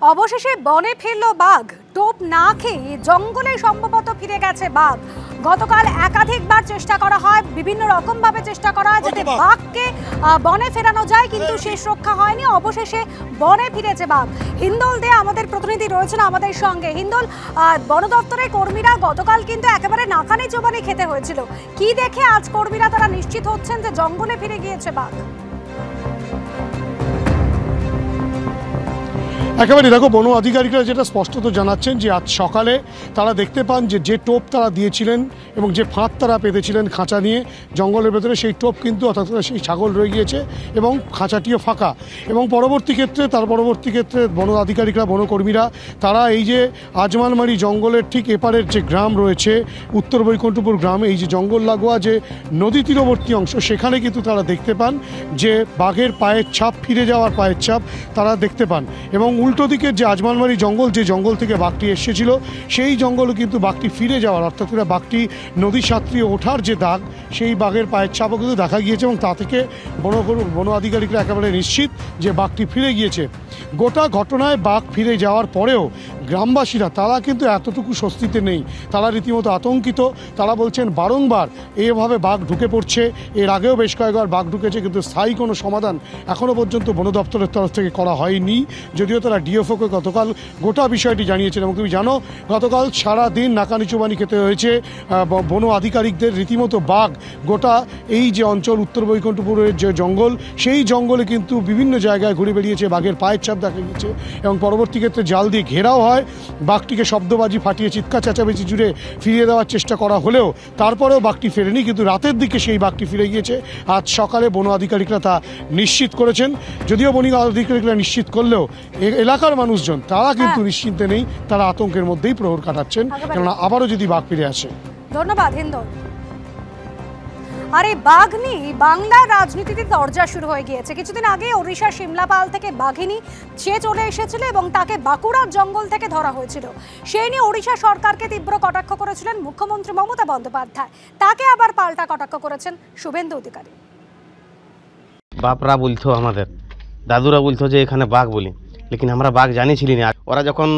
অবশেষে বনে ফিরল বাঘ। টোপ না খেয়ে জঙ্গলে সম্ভবত ফিরে গেছে বাঘ। গতকাল একাধিকবার চেষ্টা করা হয়, বিভিন্ন রকম ভাবে চেষ্টা করা হয় যাতে বাঘকে বনে ফেরানো যায়, কিন্তু শেষ রক্ষা হয়নি। অবশেষে বনে ফিরেছে বাঘ। হিন্দোল দে আমাদের প্রতিনিধি রয়েছেন আমাদের সঙ্গে। হিন্দোল, বন দপ্তরের কর্মীরা গতকাল কিন্তু একেবারে নাকানি চোবানি খেতে হয়েছিল। কি দেখে আজ কর্মীরা তারা নিশ্চিত হচ্ছেন যে জঙ্গলে ফিরে গিয়েছে বাঘ? একেবারে দেখো, বন আধিকারিকরা যেটা স্পষ্টত জানাচ্ছেন যে আজ সকালে তারা দেখতে পান যে টোপ তারা দিয়েছিলেন এবং যে ফাঁদ তারা পেতেছিলেন খাঁচা নিয়ে জঙ্গলের ভেতরে, সেই টোপ কিন্তু অর্থাৎ সেই ছাগল রয়ে গিয়েছে এবং খাঁচাটিও ফাঁকা। এবং পরবর্তী ক্ষেত্রে বন আধিকারিকরা, বনকর্মীরা তারা এই যে আজমালমারি জঙ্গলের ঠিক এপারের যে গ্রাম রয়েছে উত্তর বৈকুণ্ঠপুর গ্রামে, এই যে জঙ্গল লাগোয়া যে নদী তীরবর্তী অংশ, সেখানে কিন্তু তারা দেখতে পান যে বাঘের পায়ের ছাপ, ফিরে যাওয়ার পায়ের ছাপ তারা দেখতে পান। এবং উল্টো দিকের যে আজমালমারি জঙ্গল, যে জঙ্গল থেকে বাঘটি এসেছিল, সেই জঙ্গলে কিন্তু বাঘটি ফিরে যাওয়ার, অর্থাৎ বাঘটি নদী সাঁতরিয়ে ওঠার যে দাগ, সেই বাঘের পায়ের ছাপও কিন্তু দেখা গিয়েছে। এবং তা থেকে বন আধিকারিকরা একেবারে নিশ্চিত যে বাঘটি ফিরে গিয়েছে। গোটা ঘটনায় বাঘ ফিরে যাওয়ার পরেও গ্রামবাসীরা তারা কিন্তু এতটুকু স্বস্তিতে নেই, তারা রীতিমতো আতঙ্কিত। তারা বলছেন বারংবার এভাবে বাঘ ঢুকে পড়ছে, এর আগেও বেশ কয়েকবার বাঘ ঢুকেছে, কিন্তু স্থায়ী কোনো সমাধান এখনও পর্যন্ত বন দপ্তরের তরফ থেকে করা হয়নি। যদিও তারা ডিএফওকে গতকাল গোটা বিষয়টি জানিয়েছেন। এবং তুমি জানো, গতকাল সারাদিন নাকানি চুবানি খেতে হয়েছে বন আধিকারিকদের। রীতিমতো বাঘ গোটা এই যে অঞ্চল উত্তর বৈকুণ্ঠপুরের যে জঙ্গল, সেই জঙ্গলে কিন্তু বিভিন্ন জায়গায় ঘুরে বেরিয়েছে, বাঘের পায়ের ছাপ দেখা গিয়েছে। এবং পরবর্তী ক্ষেত্রে জাল দিয়ে ঘেরাও হয়, বাঘটিকে শব্দবাজি ফাটিয়ে চিৎকার চেঁচামেচি জুড়ে ফিরিয়ে দেওয়ার চেষ্টা করা হলেও তারপরেও বাঘটি ফেরেনি। কিন্তু রাতের দিকে সেই বাঘটি ফিরে গিয়েছে। আজ সকালে বন আধিকারিকরা তা নিশ্চিত করেছেন। যদিও বন আধিকারিকরা নিশ্চিত করলেও এলাকার মানুষজন তারা কিন্তু নিশ্চিন্তে নেই, তারা আতঙ্কের মধ্যেই প্রহর কাটাচ্ছেন, কেননা আবারও যদি বাঘ ফিরে আসে। ধন্যবাদ হিন্দোল। আরে বাঘ নিয়ে বাংলার রাজনীতিতে তরজা শুরু হয়ে গিয়েছে। কিছুদিন আগে ওড়িশা সিমলাপাল থেকে বাঘিনী সে চলে এসেছিল এবং তাকে বাঁকুড়ার জঙ্গল থেকে ধরা হয়েছিল। সেই নিয়ে ওড়িশা সরকারকে তীব্র কটাক্ষ করেছিলেন মুখ্যমন্ত্রী মমতা বন্দ্যোপাধ্যায়। তাকে আবার পাল্টা কটাক্ষ করেছেন শুভেন্দু অধিকারী। বাপরা বলতো, আমাদের দাদুরা বলতো যে এখানে বাঘ বলি, লেকিন আমরা বাঘ জানিছিলি না। ওরা যখন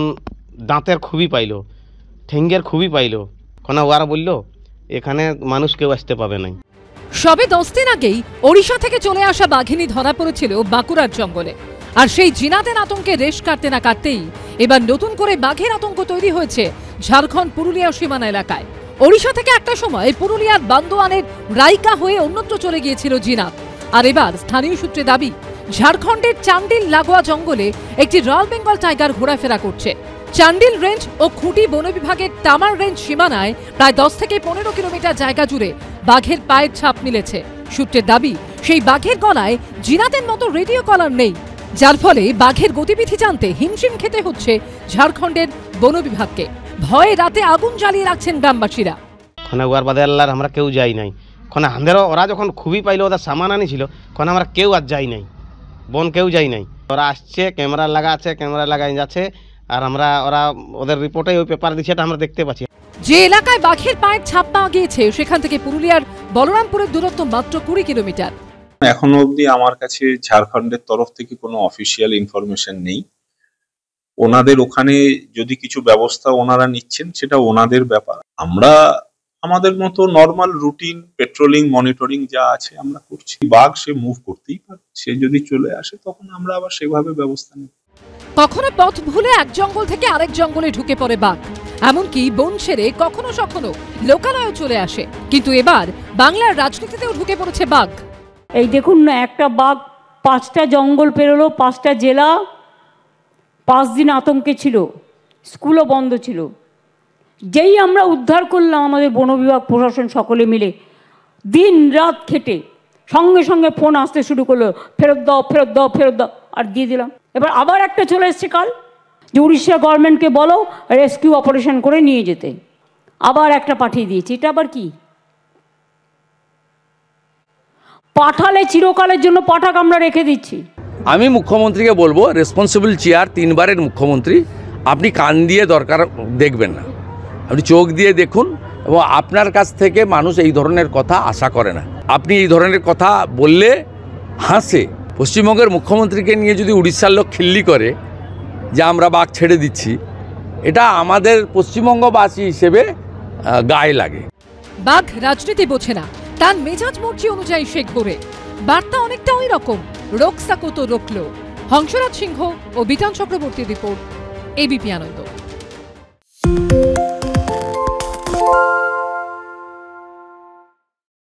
দাঁতের খুবই পাইলো, ঠেঙ্গের খুবই পাইলো, কোন ওরা বললো এখানে মানুষ কেউ আসতে পাবে না। সবে 10 দিন আগেই ওড়িশা থেকে চলে আসা বাঘিনী ধরা পড়েছিল বাঁকুড়ার জঙ্গলে। আর সেই জিনাতের আতঙ্কে রেশ কাটতে না কাটতেই এবার নতুন করে বাঘের আতঙ্ক তৈরি হয়েছে ঝাড়খণ্ড পুরুলিয়া সীমানা এলাকায়। ওড়িশা থেকে একটা সময় পুরুলিয়ার বান্দোয়ানের রাইকা হয়ে অন্যত্র চলে গিয়েছিল জিনাত। আর এবার স্থানীয় সূত্রে দাবি, ঝাড়খণ্ডের চান্ডিল লাগোয়া জঙ্গলে একটি রয়্যাল বেঙ্গল টাইগার ঘোরাফেরা করছে। চান্ডিল রেঞ্জ ও খুঁটি বন বিভাগের তামার রেঞ্জ সীমানায় প্রায় 10 থেকে 15 কিলোমিটার জায়গা জুড়ে বাঘের পায়ের ছাপ মিলেছে। সূত্রের দাবি, সেই বাঘের গলায় জিনাতের মতো রেডিও কলার নেই, যার ফলে বাঘের গতিবিধি জানতে হিমশিম খেতে হচ্ছে ঝাড়খণ্ডের বন বিভাগকে। ভয়ে রাতে আগুন জ্বালিয়ে রাখছেন গ্রামবাসীরা। ওয়ার বাদে আল্লাহর আমরা কেউ যাই নাই। ওরা যখন খুবই পাইলো, ওদের সামান আনিছিল, আমরা কেউ আর যাই নাই, বন কেউ যাই নাই। ওরা আসছে, ক্যামেরা লাগা আছে, ক্যামেরা লাগাই যাচ্ছে, আর ওরা ওদের রিপোর্টে ওই পেপার দিচ্ছে, এটা আমরা দেখতে পাচ্ছি। যে এলাকায় বাঘের পায়ের ছাপ পাওয়া গিয়েছে সেখান থেকে পুরুলিয়ার বলরামপুরের দূরত্ব মাত্র 20 কিলোমিটার। এখনো অবধি আমার কাছে ঝাড়খণ্ডের তরফ থেকে কোনো অফিসিয়াল ইনফরমেশন নেই। ওনাদের ওখানে যদি কিছু ব্যবস্থা ওনারা নিচ্ছেন, সেটা ওনাদের ব্যাপার। আমরা আমাদের মতো নর্মাল রুটিন পেট্রোলিং, মনিটরিং যা আছে আমরা করছি। বাঘ সে মুভ করতেই পারে, সে যদি চলে আসে তখন আমরা আবার সেভাবে ব্যবস্থা নিই। কখনো পথ ভুলে এক জঙ্গল থেকে আরেক জঙ্গলে ঢুকে পড়ে বাঘ, এমনকি বন ছেড়ে কখনো কখনো লোকালয়ে চলে আসে। কিন্তু এবার বাংলার রাজনীতিতেও ঢুকে পড়েছে বাঘ। এই দেখুন না, একটা বাঘ 5টা জঙ্গল পেরোলো, 5টা জেলা, 5 দিন আতঙ্কে ছিল, স্কুলও বন্ধ ছিল। যেই আমরা উদ্ধার করলাম, আমাদের বন বিভাগ প্রশাসন সকলে মিলে দিন রাত খেটে সঙ্গে সঙ্গে ফোন আসতে শুরু করলো, ফেরত দাও, ফেরত দাও, ফেরত দাও, আর দিয়ে দিলাম। এবার আবার একটা চলে এসছে কাল, যে উড়িষ্যা গভর্নমেন্টকে বলো রেস্কিউ অপারেশন করে নিয়ে যেতে, আবার একটা পাঠিয়ে দিয়েছি। এটা আবার কি? পাঠালে চিরকালের জন্য পাঠাক আমরা রেখে দিচ্ছি। আমি মুখ্যমন্ত্রীকে বলবো, রেসপন্সিবল চেয়ার, 3 বারের মুখ্যমন্ত্রী, আপনি কান দিয়ে দরকার দেখবেন না, আপনি চোখ দিয়ে দেখুন। এবং আপনার কাছ থেকে মানুষ এই ধরনের কথা আশা করে না। আপনি এই ধরনের কথা বললে হাসে। পশ্চিমবঙ্গের মুখ্যমন্ত্রীকে নিয়ে যদি উড়িষ্যার লোক খিল্লি করে, যে আমরা বাঘ ছেড়ে দিচ্ছি, এটা আমাদের পশ্চিমবঙ্গবাসী হিসেবে গায়ে লাগে। বাঘ রাজনীতি বোঝে না, তার মেজাজ মর্জি অনুযায়ী সে ঘোরে। বার্তা অনেকটা ওই রকম, রোকসাকো তো রোকলো। হংসরাজ সিংহ ও বিটান চক্রবর্তীর রিপোর্ট, এবিপি আনন্দ।